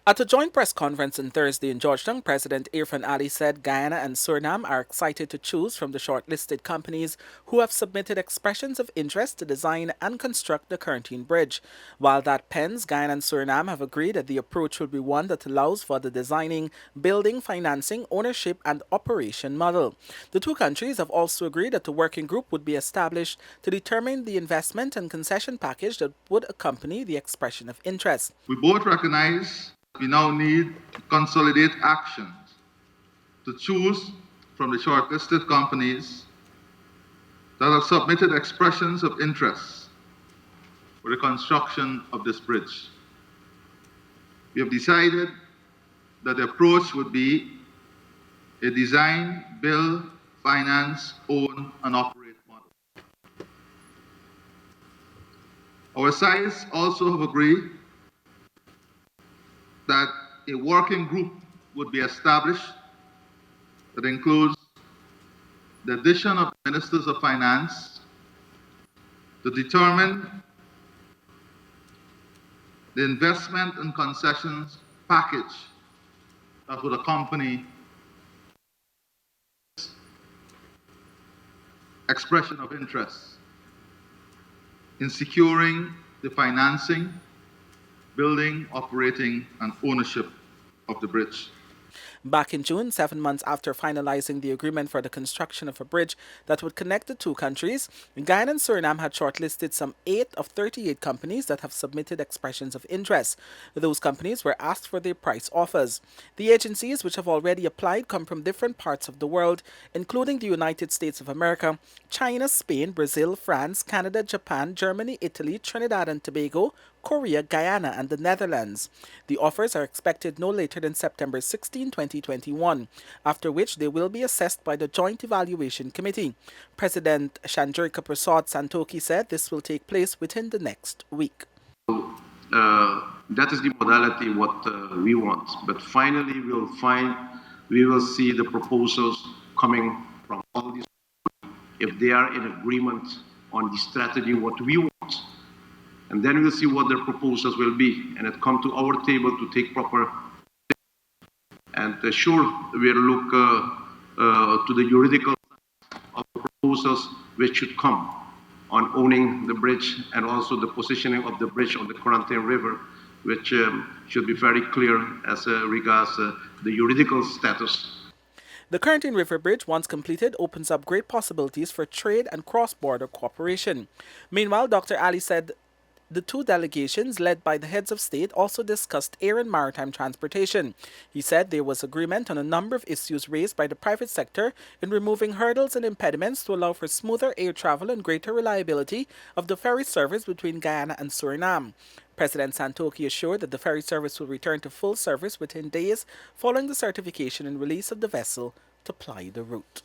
At a joint press conference on Thursday in Georgetown, President Irfaan said Guyana and Suriname are excited to choose from the shortlisted companies who have submitted expressions of interest to design and construct the Corentyne Bridge. While that pens, Guyana and Suriname have agreed that the approach will be one that allows for the designing, building, financing, ownership, and operation model. The two countries have also agreed that a working group would be established to determine the investment and concession package that would accompany the expression of interest. We both recognize we now need to consolidate actions to choose from the shortlisted companies that have submitted expressions of interest for the construction of this bridge. We have decided that the approach would be a design, build, finance, own, and operate model. Our sides also have agreed that a working group would be established that includes the addition of ministers of finance to determine the investment and concessions package that would accompany expression of interest in securing the financing, building, operating, and ownership of the bridge. Back in June, 7 months after finalizing the agreement for the construction of a bridge that would connect the two countries, Guyana and Suriname had shortlisted some 8 of 38 companies that have submitted expressions of interest. Those companies were asked for their price offers. The agencies, which have already applied, come from different parts of the world, including the United States of America, China, Spain, Brazil, France, Canada, Japan, Germany, Italy, Trinidad and Tobago, Korea, Guyana, and the Netherlands. The offers are expected no later than September 16, 2021, after which they will be assessed by the Joint Evaluation Committee. President Chandrikapersad Santokhi said this will take place within the next week. That is the modality what we want. But finally, we will see the proposals coming from all these. If they are in agreement on the strategy, what we want. And then we'll see what their proposals will be. And it come to our table to take proper. And sure, we'll look to the juridical of the proposals which should come on owning the bridge and also the positioning of the bridge on the Corentyne River, which should be very clear as regards the juridical status. The Corentyne River Bridge, once completed, opens up great possibilities for trade and cross-border cooperation. Meanwhile, Dr. Ali said the two delegations, led by the heads of state, also discussed air and maritime transportation. He said there was agreement on a number of issues raised by the private sector in removing hurdles and impediments to allow for smoother air travel and greater reliability of the ferry service between Guyana and Suriname. President Santokhi assured that the ferry service will return to full service within days following the certification and release of the vessel to ply the route.